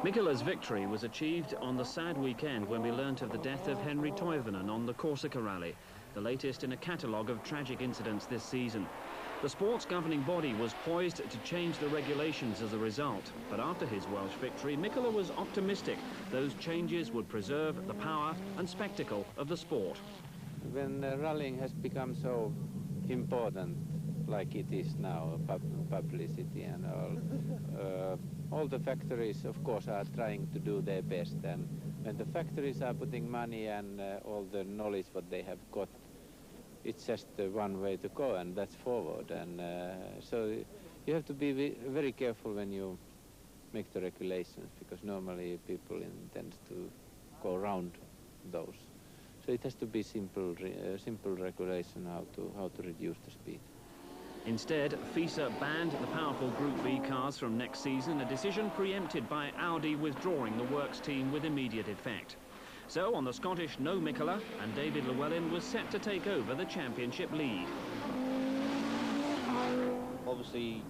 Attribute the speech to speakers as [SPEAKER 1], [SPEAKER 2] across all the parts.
[SPEAKER 1] Mikola's victory was achieved on the sad weekend when we learnt of the death of Henry Toivonen on the Corsica Rally, the latest in a catalogue of tragic incidents this season. The sport's governing body was poised to change the regulations as a result, but after his Welsh victory, Mikola was optimistic those changes would preserve the power and spectacle of the sport.
[SPEAKER 2] When rallying has become so important, like it is now, publicity and all the factories, of course, are trying to do their best. And when the factories are putting money and all the knowledge what they have got, it's just one way to go, and that's forward. And so you have to be very careful when you make the regulations, because normally people intend to go around those. So it has to be simple regulation how to reduce the speed.
[SPEAKER 1] Instead, FISA banned the powerful Group B cars from next season, a decision preempted by Audi withdrawing the works team with immediate effect. So on the Scottish, no Mikola, and David Llewellyn was set to take over the championship lead.
[SPEAKER 3] Obviously,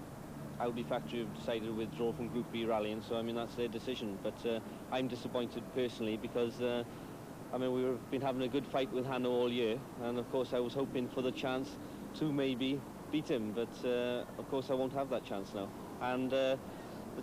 [SPEAKER 3] Audi factory have decided to withdraw from Group B rallying, so I mean that's their decision. But I'm disappointed personally because I mean we've been having a good fight with Hanno all year, and of course I was hoping for the chance to maybe beat him, but of course I won't have that chance now. And the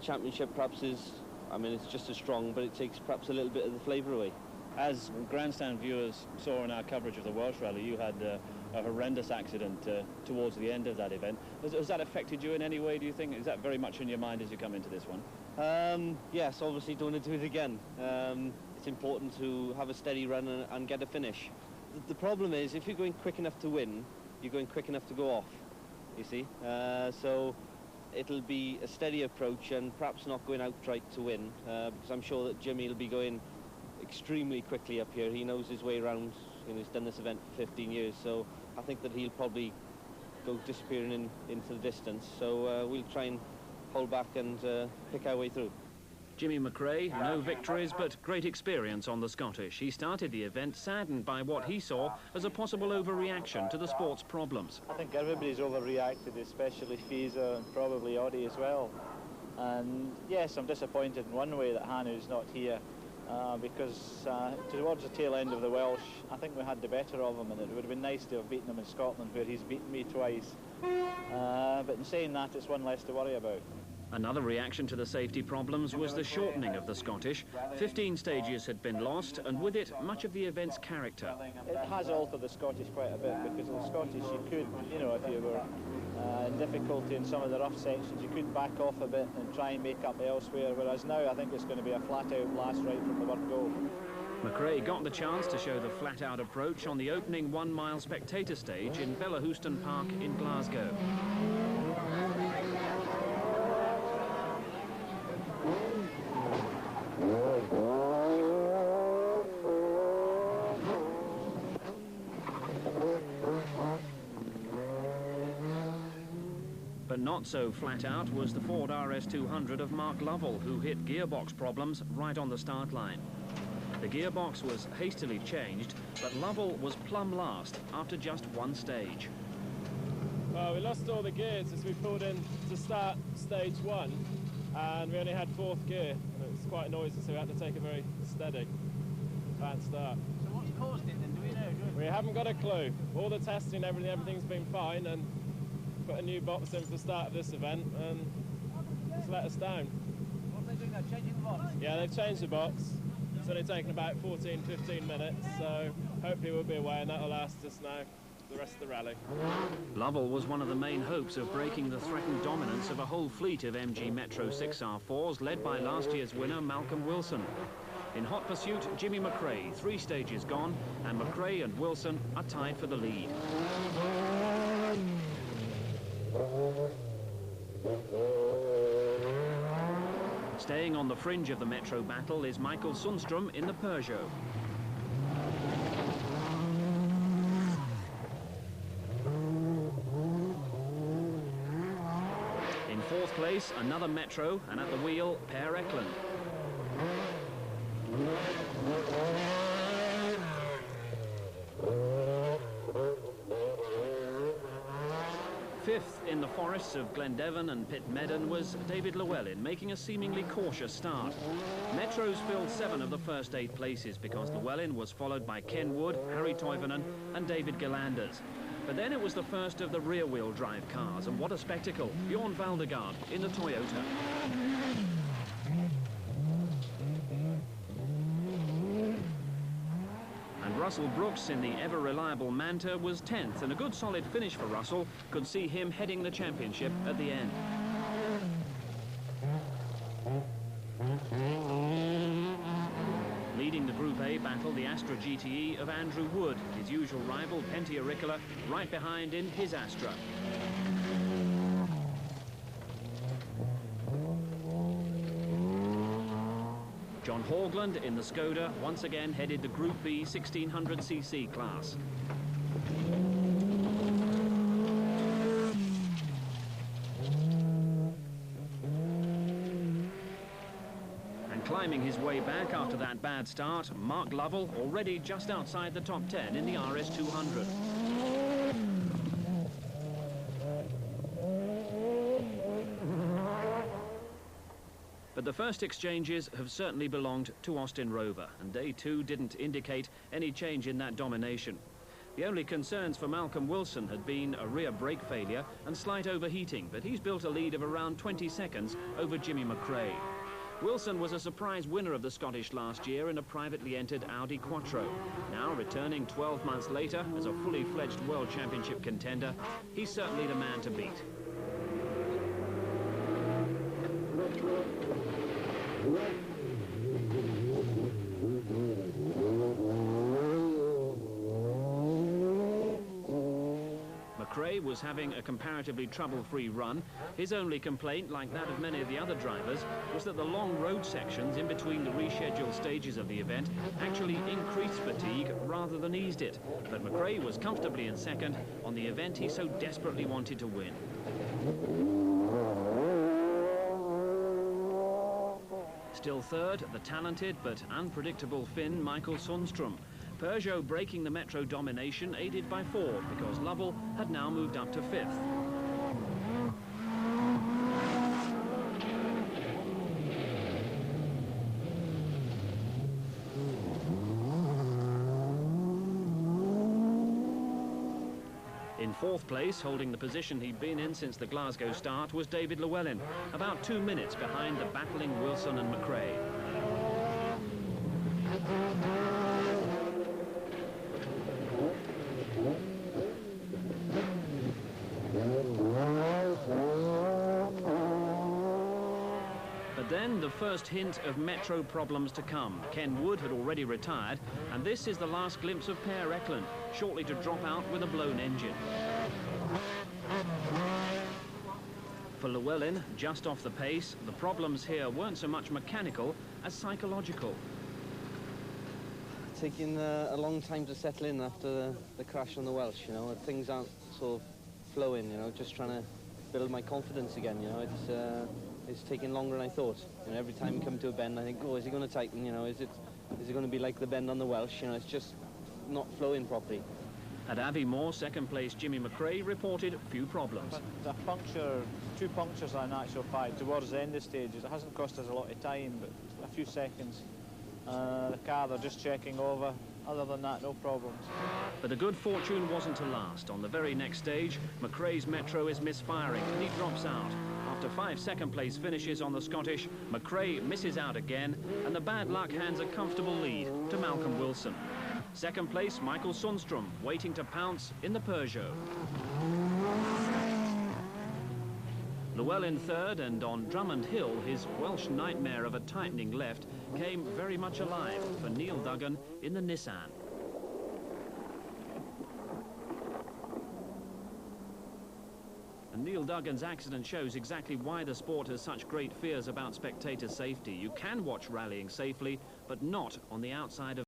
[SPEAKER 3] championship perhaps is, I mean it's just as strong, but it takes perhaps a little bit of the flavour away.
[SPEAKER 4] As Grandstand viewers saw in our coverage of the Welsh Rally, you had a horrendous accident towards the end of that event. Has that affected you in any way, do you think? Is that very much in your mind as you come into this one?
[SPEAKER 3] Yes, obviously don't want to do it again. It's important to have a steady run and get a finish. The problem is, if you're going quick enough to win, you're going quick enough to go off, you see. So it'll be a steady approach and perhaps not going outright to win, because I'm sure that Jimmy will be going extremely quickly up here. He knows his way around. You know, he's done this event for 15 years, so I think that he'll probably go disappearing into the distance. So we'll try and hold back and pick our way through.
[SPEAKER 1] Jimmy McRae, no victories, but great experience on the Scottish. He started the event saddened by what he saw as a possible overreaction to the sport's problems.
[SPEAKER 5] I think everybody's overreacted, especially FISA and probably Audi as well. And yes, I'm disappointed in one way that Hanno's not here. Because towards the tail end of the Welsh, I think we had the better of him, and it would have been nice to have beaten him in Scotland, where he's beaten me twice. But in saying that, it's one less to worry about.
[SPEAKER 1] Another reaction to the safety problems was the shortening of the Scottish. 15 stages had been lost, and with it, much of the event's character.
[SPEAKER 5] It has altered the Scottish quite a bit, because in the Scottish you could, you know, if you were in difficulty in some of the rough sections, you could back off a bit and try and make up elsewhere, whereas now I think it's going to be a flat-out blast right from the word go.
[SPEAKER 1] McRae got the chance to show the flat-out approach on the opening 1-mile spectator stage in Bellahouston Park in Glasgow. But not so flat out was the Ford RS200 of Mark Lovell, who hit gearbox problems right on the start line. The gearbox was hastily changed, but Lovell was plumb last after just one stage.
[SPEAKER 6] Well, we lost all the gears as we pulled in to start stage one, and we only had fourth gear. It was quite noisy, so we had to take it very steady and start.
[SPEAKER 7] So what's caused it then? Do we know?
[SPEAKER 6] We haven't got a clue. All the testing, everything's been fine, and put a new box in for the start of this event, and it's let us down.
[SPEAKER 7] What are they doing now? Changing the box?
[SPEAKER 6] Yeah, they've changed the box. It's only taken about 14-15 minutes, so hopefully we'll be away, and that'll last us now the rest of the rally.
[SPEAKER 1] Lovell was one of the main hopes of breaking the threatened dominance of a whole fleet of MG Metro 6R4s led by last year's winner Malcolm Wilson. In hot pursuit, Jimmy McRae, 3 stages gone, and McRae and Wilson are tied for the lead. Staying on the fringe of the Metro battle is Michael Sundström in the Peugeot. In 4th place, another Metro, and at the wheel, Per Eklund. Fifth in the forests of Glendevon and Pitmedden was David Llewellyn, making a seemingly cautious start. Metros filled 7 of the first 8 places because Llewellyn was followed by Ken Wood, Harry Toivonen and David Gillanders. But then it was the first of the rear-wheel drive cars, and what a spectacle. Bjorn Valdegaard in the Toyota. Russell Brooks in the ever-reliable Manta was 10th, and a good solid finish for Russell could see him heading the championship at the end. Leading the Group A battle, the Astra GTE of Andrew Wood, his usual rival, Pentti Aurikkala, right behind in his Astra. John Haugland in the Skoda once again headed the Group B 1600cc class. And climbing his way back after that bad start, Mark Lovell already just outside the top 10 in the RS 200. But the first exchanges have certainly belonged to Austin Rover, and day 2 didn't indicate any change in that domination. The only concerns for Malcolm Wilson had been a rear brake failure and slight overheating, but he's built a lead of around 20 seconds over Jimmy McRae. Wilson was a surprise winner of the Scottish last year in a privately entered Audi Quattro. Now, returning 12 months later as a fully fledged World Championship contender, he's certainly the man to beat. McRae was having a comparatively trouble-free run. His only complaint, like that of many of the other drivers, was that the long road sections in between the rescheduled stages of the event actually increased fatigue rather than eased it. But McRae was comfortably in second on the event he so desperately wanted to win. Still third, the talented but unpredictable Finn Michael Sundström. Peugeot breaking the Metro domination, aided by Ford, because Lovell had now moved up to 5th. In 4th place, holding the position he'd been in since the Glasgow start, was David Llewellyn, about 2 minutes behind the battling Wilson and McRae. But then the first hint of Metro problems to come. Ken Wood had already retired, and this is the last glimpse of Per Eklund, shortly to drop out with a blown engine. For Llewellyn, just off the pace, the problems here weren't so much mechanical as psychological.
[SPEAKER 3] Taking a long time to settle in after the crash on the Welsh, you know. Things aren't sort of flowing, you know, just trying to build my confidence again, you know. It's taking longer than I thought. You know, every time you come to a bend, I think, oh, is it going to tighten, you know, is it going to be like the bend on the Welsh, you know, it's just not flowing properly.
[SPEAKER 1] At Aviemore, second place Jimmy McRae reported few problems.
[SPEAKER 5] But a puncture, 2 punctures in actual fact towards the end of stages. It hasn't cost us a lot of time, but a few seconds. The car, they're just checking over. Other than that, no problems.
[SPEAKER 1] But the good fortune wasn't to last. On the very next stage, McRae's Metro is misfiring and he drops out. After 5 second-place finishes on the Scottish, McRae misses out again, and the bad luck hands a comfortable lead to Malcolm Wilson. Second place, Michael Sundström, waiting to pounce in the Peugeot. Llewellyn third, and on Drummond Hill, his Welsh nightmare of a tightening left came very much alive for Neil Duggan in the Nissan. And Neil Duggan's accident shows exactly why the sport has such great fears about spectator safety. You can watch rallying safely, but not on the outside of